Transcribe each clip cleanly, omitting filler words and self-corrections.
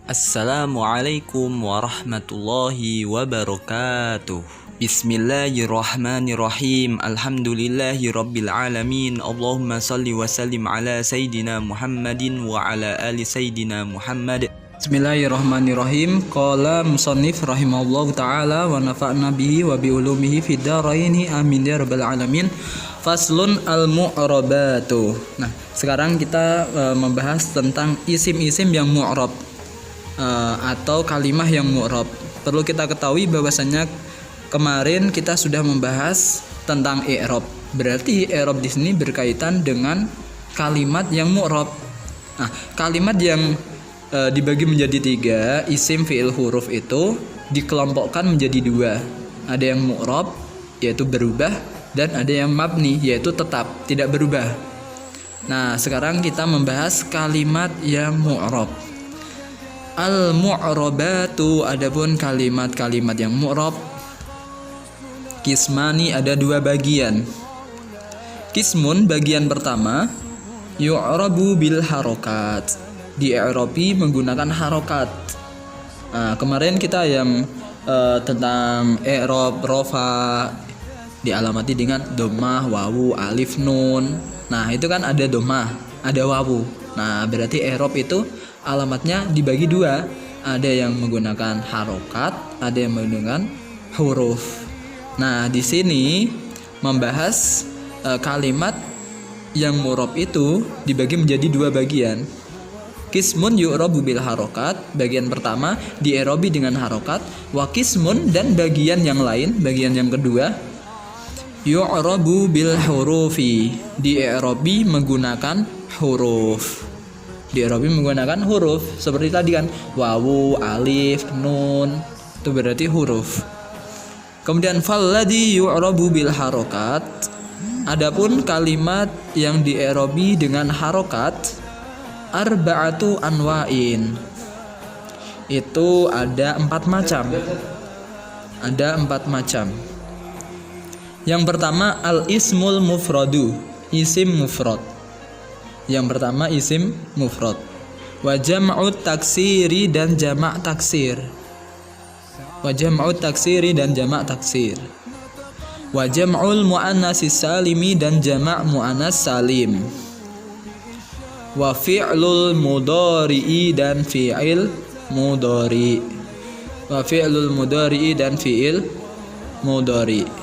Assalamualaikum warahmatullahi wabarakatuh. Bismillahirrahmanirrahim. Alhamdulillahi rabbil alamin. Allahumma salli wa sallim ala Sayyidina Muhammadin wa ala ali Sayyidina Muhammad. Bismillahirrahmanirrahim. Qala musannif rahimahullahu ta'ala wa nafa'na bihi wa bi ulumihi fid dharaini amin ya rabbal alamin. Faslun al-mu'rabatu. Nah, sekarang kita membahas tentang isim-isim yang mu'rab atau kalimah yang mu'rab. Perlu kita ketahui bahwasanya kemarin kita sudah membahas tentang i'rab. Berarti i'rab di sini berkaitan dengan kalimat yang mu'rab. Nah, kalimat yang dibagi menjadi 3, isim, fi'il, huruf itu dikelompokkan menjadi 2. Ada yang mu'rab yaitu berubah, dan ada yang mabni yaitu tetap tidak berubah. Nah, sekarang kita membahas kalimat yang mu'rab. Al-mu'rabatu, adapun kalimat-kalimat yang mu'rab, kismani, ada 2 bagian. Kismun, bagian pertama, yu'rabu bil harokat, di-i'rabi menggunakan harokat. Nah, kemarin kita yang tentang i'rab rofa dialamati dengan dhammah, wawu, alif, nun. Nah, itu kan ada dhammah, ada wawu. Nah, berarti i'rab itu alamatnya dibagi 2. Ada yang menggunakan harokat, ada yang menggunakan huruf. Nah, di sini membahas kalimat yang mu'rab itu dibagi menjadi 2 bagian. Kismun yu'rabu bil harokat, bagian pertama di-i'rabi dengan harokat. Wa kismun, dan bagian yang lain, bagian yang kedua, yu'rabu bil hurufi, di-i'rabi menggunakan huruf. Di-i'rabi menggunakan huruf seperti tadi kan, wawu, alif, nun, itu berarti huruf. Kemudian falladhi yu'rabu bil harokat, adapun kalimat yang di-i'rabi dengan harokat, arba'atu anwa'in, itu ada 4 macam. Ada 4 macam. Yang pertama al-ismul mufradu, isim mufrad. Yang pertama isim mufrad. Wa jam'ut taksiri, dan jamak taksir. Wa jam'ut taksiri, dan jamak taksir. Wa jam'ul muannatsis salimi, dan jamak muannas salim. Wa fi'lul mudhari'i, dan fi'il mudhari. Wa fi'lul mudhari'i, dan fi'il mudhari.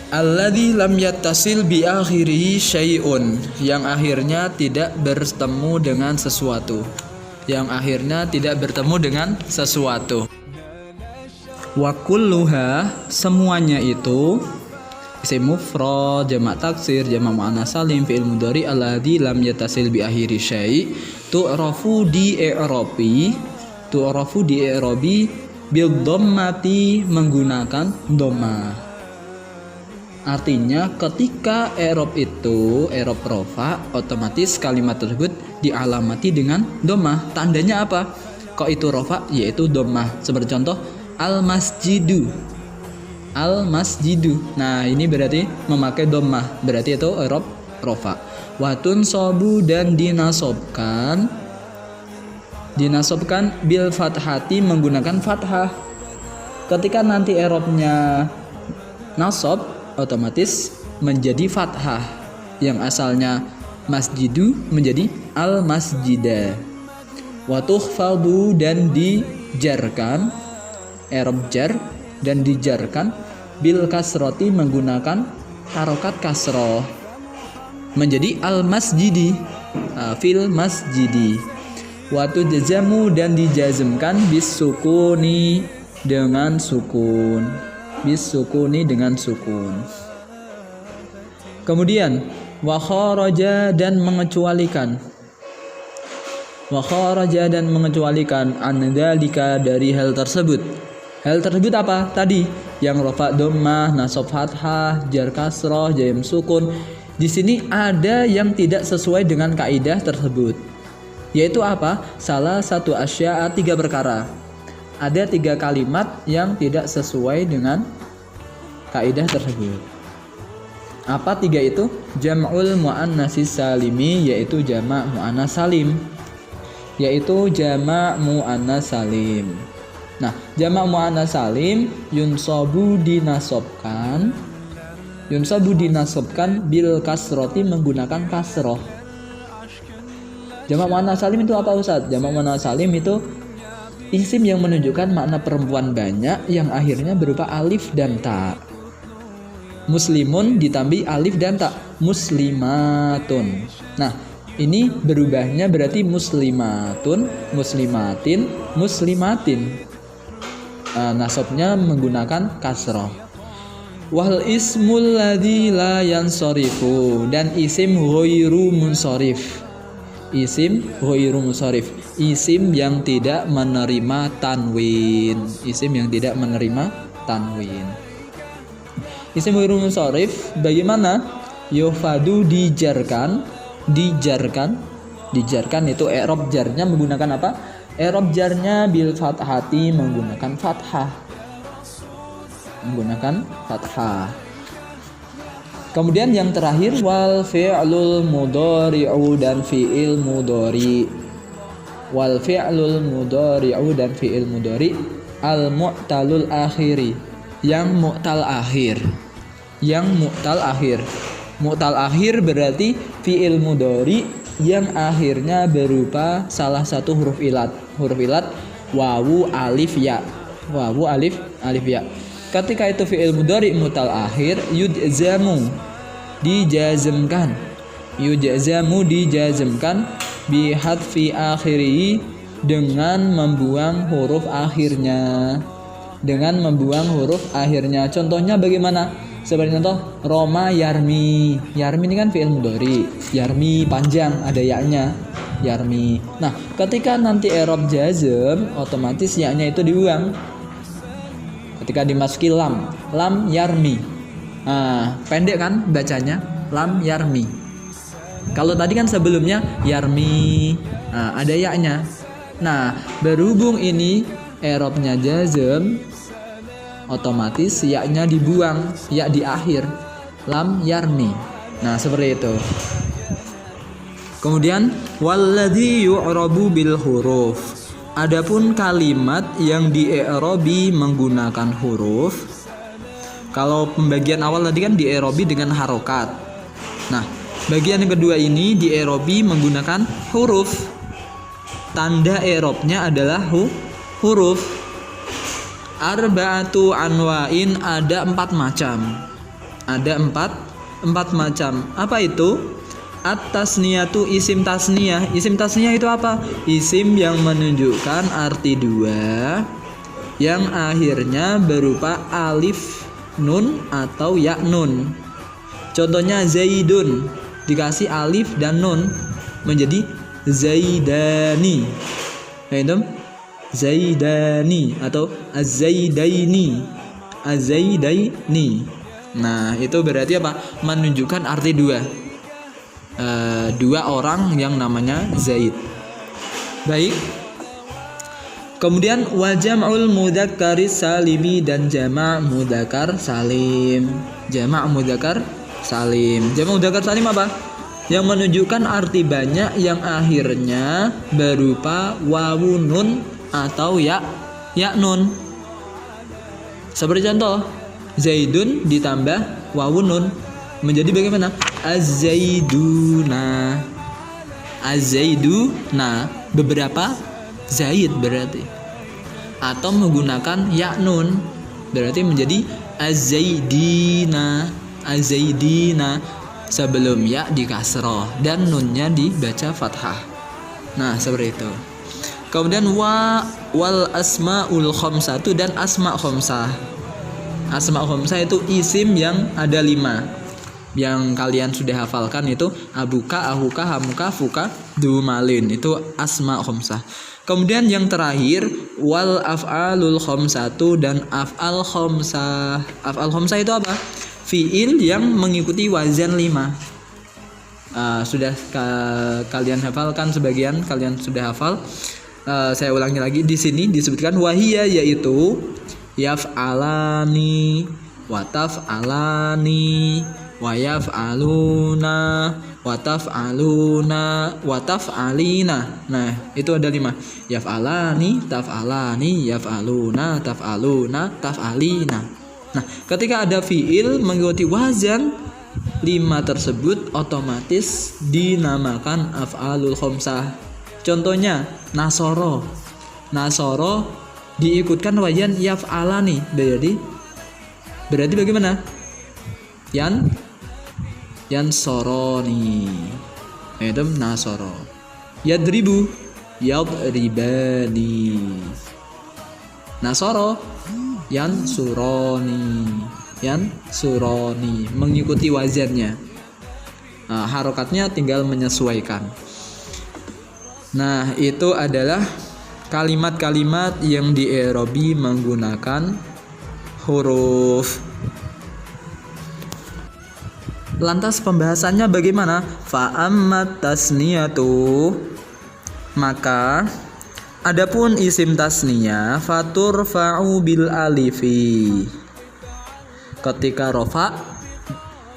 Alladzi lam yattasil bi akhirihi syai'un, yang akhirnya tidak bertemu dengan sesuatu. Yang akhirnya tidak bertemu dengan sesuatu. Wa kulluha, semuanya itu, isim mufrad, jamak taksir, jamak muannas salim, fi'il mudhari alladzi lam yattasil bi akhiri syai', tu'rafu di-i'rabi, tu'rafu di-i'rabi bil dhammati, menggunakan dhammah. Artinya ketika i'rab itu i'rab rofa, otomatis kalimat tersebut dialamati dengan dhammah. Tandanya apa? Kok itu rofa? Yaitu dhammah. Seperti contoh al-masjidu, al-masjidu. Nah, ini berarti memakai dhammah, berarti itu i'rab rofa. Watun sobu, dan dinasobkan bil fathati, menggunakan fathah. Ketika nanti i'rabnya nasab, otomatis menjadi fathah. Yang asalnya masjidu menjadi al-masjida. Wa tukhfadu, dan dijarkan, i'rab jar, dan dijarkan bil kasroti, menggunakan harokat kasroh, menjadi al-masjidi, fil masjidi. Wa tujzamu, dan dijazmkan bis sukuni, dengan sukun. Bis sukuni, dengan sukun. Kemudian wa kharaja, dan mengecualikan. Wa kharaja, dan mengecualikan an dzalika, dari hal tersebut. Hal tersebut apa? Tadi yang rafa dhammah, nasab fathah, jar kasrah, jazm sukun. Di sini ada yang tidak sesuai dengan kaidah tersebut. Yaitu apa? Salah satu asya'a, 3 perkara. Ada 3 kalimat yang tidak sesuai dengan kaidah tersebut. Apa tiga itu? Jam'ul muannatsis salimi, yaitu jamak muannas salim. Yaitu jamak muannas salim. Nah, jamak muannas salim yunsabu dinasobkan bil kasroti menggunakan kasroh. Jamak muannas salim itu apa Ustaz? Jamak muannas salim itu isim yang menunjukkan makna perempuan banyak yang akhirnya berupa alif dan ta. Muslimun ditambah alif dan ta, muslimatun. Nah, ini berubahnya berarti muslimatun, muslimatin, muslimatin. Nasabnya menggunakan kasroh. Wal ismul ladzi la yansarifu, dan isim ghairu munsharif. Isim ghairu munsharif, isim yang tidak menerima tanwin. Isim yang tidak menerima tanwin. Isim ghairu munsharif bagaimana? Yufadu dijarkan itu i'rab jarnya menggunakan apa? I'rab jarnya bil fathati menggunakan fathah. Kemudian yang terakhir wal fi'lul mudhari'u dan fi'il mudhari. Wal fi'lul mudhari'u dan fi'il mudhari al mu'talul akhiri, yang mu'tal akhir. Mu'tal akhir berarti fi'il mudhari yang akhirnya berupa salah satu huruf ilat. Huruf ilat wawu alif ya. Ketika itu fi'il mudhari mu'tal akhir yujzamu dijazmkan bi hadfi akhiri dengan membuang huruf akhirnya. Contohnya bagaimana? Seperti contoh Roma yarmi. Yarmi ini kan fi'il mudhari. Yarmi panjang, ada ya-nya. Yarmi. Nah, ketika nanti i'rab jazm, otomatis ya-nya itu dibuang. Ketika dimasuki lam yarmi. Pendek kan bacanya? Lam yarmi. Kalau tadi kan sebelumnya yarmi, ada ya-nya. Nah, berhubung ini i'rabnya jazm, otomatis ya-nya dibuang, ya di akhir, lam yarmi. Nah, seperti itu. Kemudian walladzi yu'rabu bil huruf. Adapun kalimat yang di-i'rabi menggunakan huruf. Kalau pembagian awal tadi kan di-i'rabi dengan harokat. Nah, bagian yang kedua ini di-i'rabi menggunakan huruf. Tanda i'rabnya adalah huruf. Arba'atu anwa'in, ada 4 macam. Ada empat macam. Apa itu? At-tasniyatu isim tasniyah. Isim tasniyah itu apa? Isim yang menunjukkan arti dua yang akhirnya berupa alif nun atau ya nun. Contohnya zaidun dikasih alif dan nun menjadi zaidani. Nah, itu zaidani atau az-zaidaini. Nah, itu berarti apa? Menunjukkan arti dua. Dua orang yang namanya Zaid. Baik. Kemudian wa jam'ul mudzakkari salimi dan jamak mudzakkar salim. Jamak mudzakkar salim apa? Yang menunjukkan arti banyak yang akhirnya berupa wawu nun atau ya nun. Seperti contoh Zaidun ditambah wawu nun menjadi bagaimana? Az-zaiduna. Beberapa Zaid berarti. Atau menggunakan ya nun berarti menjadi az-zaidina. Sebelum ya di kasroh dan nunnya dibaca fathah. Nah, seperti itu. Kemudian wal asmaul khamsatu dan asma khamsah. Asma khamsah itu isim yang ada 5. Yang kalian sudah hafalkan itu abuka, ahuka, hamuka, fuka, dumalin. Itu asma khamsah. Kemudian yang terakhir wal af'alul khamsatu dan af'al khamsah. Af'al khamsah itu apa? Fi'il yang mengikuti wazan 5. Sudah kalian hafalkan, sebagian kalian sudah hafal. Saya ulangi lagi, di sini disebutkan wahiyya, yaitu yaf'alani, wataf'alani, wa yaf'aluna, wa taf'aluna, wa taf'alina. Nah, itu ada 5. Yaf'alani, taf'alani, yaf'aluna, taf'aluna, taf'alina. Nah, ketika ada fiil mengikuti wazan 5 tersebut otomatis dinamakan af'alul khamsah. Contohnya nasoro. Nasoro diikutkan wazan yaf'alani. Berarti bagaimana? Yansoroni. Itu nasoro. Yadribu, yadribani. Nasoro, yansuroni, mengikuti wazannya. Nah, harokatnya tinggal menyesuaikan. Nah, itu adalah kalimat-kalimat yang di-i'rabi menggunakan huruf. Lantas pembahasannya bagaimana? Fa'ammat tasniyatu, maka adapun isim tasniyah faturfa'u bil alifi. Ketika rofa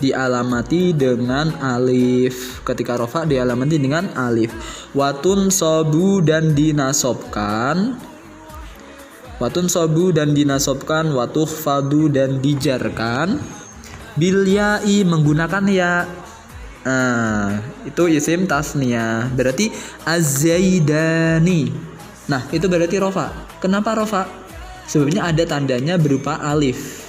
dialamati dengan alif. Ketika rofa dialamati dengan alif. Watun sobu dan dinasobkan. Watun sobu dan dinasobkan. Watuh fadu dan dijarkan. Bil ya'i menggunakan ya. Itu isim tasniyah. Berarti az-zaidani. Nah, itu berarti rofa. Kenapa rofa? Sebabnya ada tandanya berupa alif.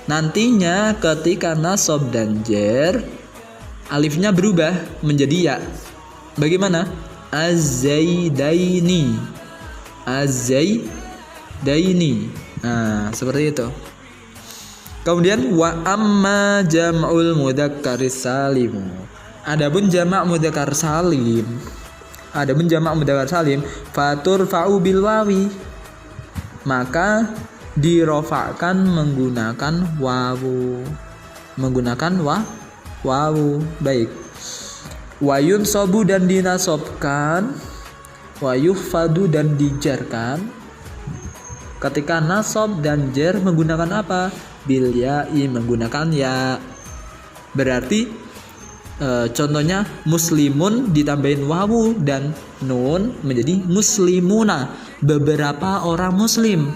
Nantinya ketika nasab dan jar, alifnya berubah menjadi ya. Bagaimana? Az-zaidaini. Nah, seperti itu. Kemudian wa amma jam'ul mudzakkar salim. Adapun jamak mudzakkar salim. Faturfa'u bil wawi. Maka dirofakkan menggunakan wawu. Baik. Wayun sobu dan dinasobkan. Wayuhfadu dan dijarkan. Ketika nasab dan jar menggunakan apa? Bil ya'i, menggunakan ya. Berarti contohnya muslimun ditambahin wawu dan nun menjadi muslimuna, beberapa orang muslim.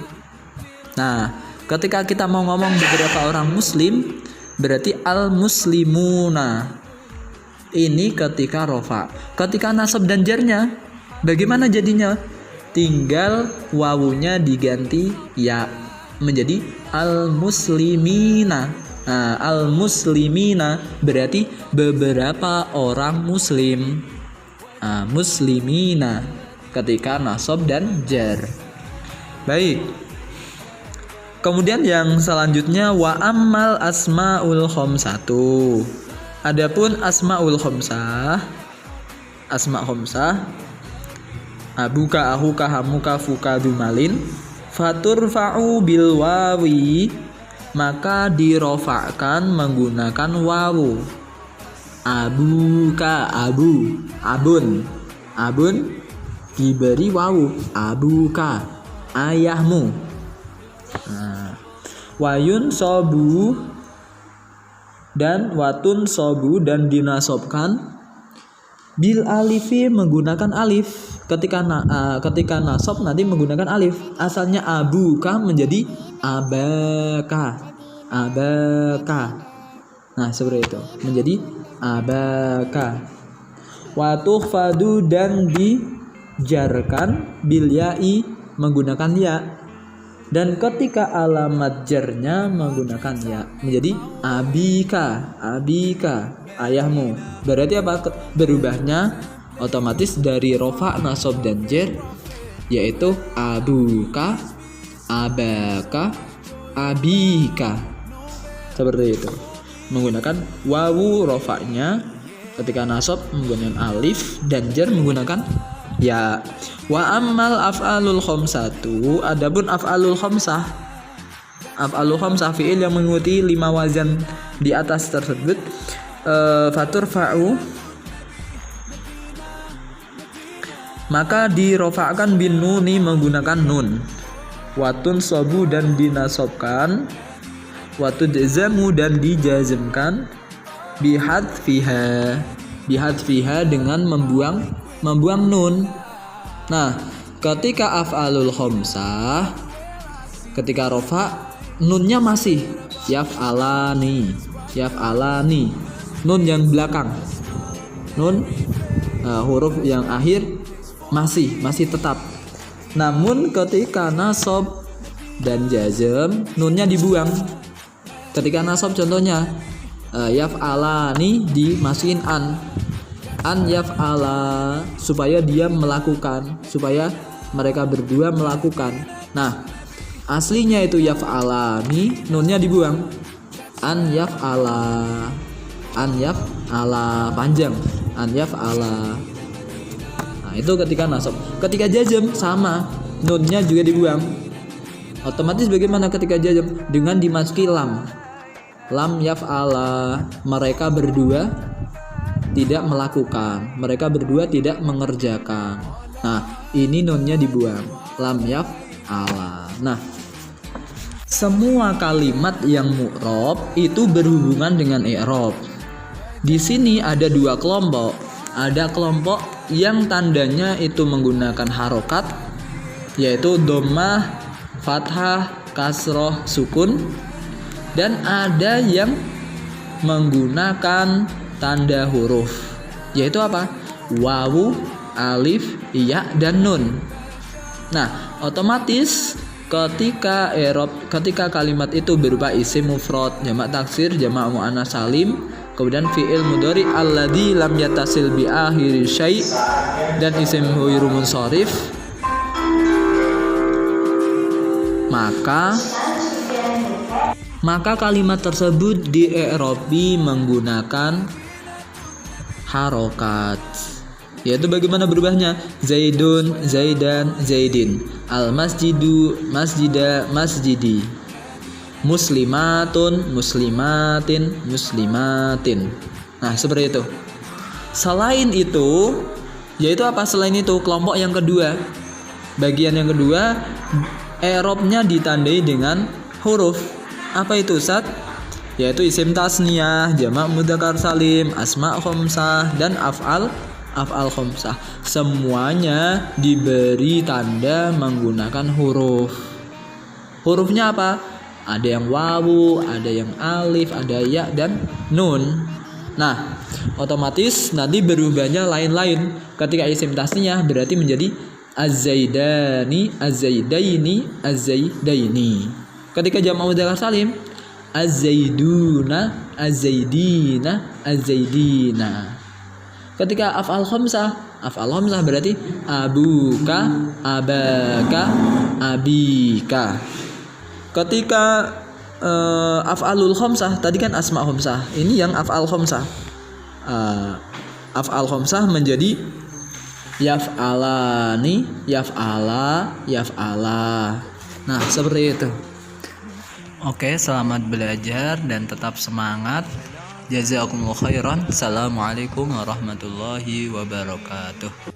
Nah, ketika kita mau ngomong beberapa orang muslim, berarti al-muslimuna. Ini ketika rofa. Ketika nasab dan jarnya, bagaimana jadinya? Tinggal wawunya diganti ya menjadi al-muslimina. Nah, al-muslimina berarti beberapa orang muslim. Muslimina ketika nasab dan jar. Baik. Kemudian yang selanjutnya wa ammal asmaul khamsatu. Adapun asmaul khamsah, asma khamsah, abuka, ahuka, hamuka, fuka, dumalin, faturfa'u bil wawi, maka dirofakkan menggunakan wawu. Abuka, abun diberi wawu. Abuka, ayahmu. Wayun sobu dan watun sobu dan dinasobkan bil alifi menggunakan alif. Ketika nasab nanti menggunakan alif. Asalnya abuka menjadi abaka. Nah, seperti itu menjadi abaka. Watuh fadu dan dijarkan bil ya'i menggunakan ya. Dan ketika alamat jarnya menggunakan ya menjadi abika, ayahmu. Berarti apa? Berubahnya otomatis dari rofa, nasab dan jar, yaitu abuka, abaka, abika. Seperti itu. Menggunakan wawu rofanya, ketika nasab menggunakan alif dan jar menggunakan ya. Wa ammal af'alul khamsatu, adapun af'alul khamsah. Af'alul khamsah fi'il yang mengikuti 5 wazan di atas tersebut, faturfa'u, maka dirofa'kan bin nuni menggunakan nun. Watun sobu dan dinasobkan. wa tudzamu dan dijazmkan bihadfiha dengan membuang nun. Nah, ketika af'alul khamsah, ketika rofa, nunnya masih yaf'alani, nun yang belakang, nun huruf yang akhir masih tetap. Namun ketika nasab dan jazm, nunnya dibuang. Ketika nasab contohnya yaf'alani dimasukin an yaf'ala, supaya dia melakukan, supaya mereka berdua melakukan. Nah, aslinya itu yaf'alani, nunnya dibuang. An yaf'ala panjang, an yaf'ala. Nah, itu ketika nasab. Ketika jazm sama, nunnya juga dibuang. Otomatis bagaimana ketika jazm? Dengan dimasuki lam yaf'ala, mereka berdua tidak melakukan, mereka berdua tidak mengerjakan. Nah, ini nunnya dibuang, lam yaf'ala. Nah, semua kalimat yang mu'rob itu berhubungan dengan i'rob. Di sini ada dua kelompok. Ada kelompok yang tandanya itu menggunakan harokat, yaitu dhammah, fathah, kasroh, sukun. Dan ada yang menggunakan tanda huruf, yaitu apa? Wawu, alif, ya, dan nun. Nah, otomatis ketika kalimat itu berupa isim mufrad, jamak taksir, jamak muannats salim, kemudian fi'il mudhari alladzi lam yattasil bi akhiri syai' dan isim ghairu munsharif, maka kalimat tersebut di-i'rabi menggunakan harokat. Yaitu bagaimana berubahnya? Zaidun, zaidan, zaidin. Al-masjidu, masjida, masjidi. Muslimatun, muslimatin, muslimatin. Nah, seperti itu. Selain itu, yaitu apa? Selain itu, kelompok yang kedua, bagian yang kedua, i'rabnya ditandai dengan huruf. Apa itu, Ustaz? Yaitu isim tasniyah, jamak mudzakkar salim, asma khamsah, dan af'al khamsah. Semuanya diberi tanda menggunakan huruf. Hurufnya apa? Ada yang wawu, ada yang alif, ada ya, dan nun. Nah, otomatis nanti berubahnya lain-lain. Ketika isim tasniyah berarti menjadi az-zaidani, az-zaidaini, az-zaidaini. Ketika jamak mudzakkar salim, az-zaiduna, az-zaidina, az-zaidina. Ketika af'al khamsah berarti abuka, abaka, abika. Ketika af'alul khamsah, tadi kan asma khamsah, ini yang af'al khamsah. Af'al khamsah menjadi yaf'alani, yaf'ala, yaf'ala. Nah, seperti itu. Oke, selamat belajar dan tetap semangat. Jazakumullah khairan. Assalamualaikum warahmatullahi wabarakatuh.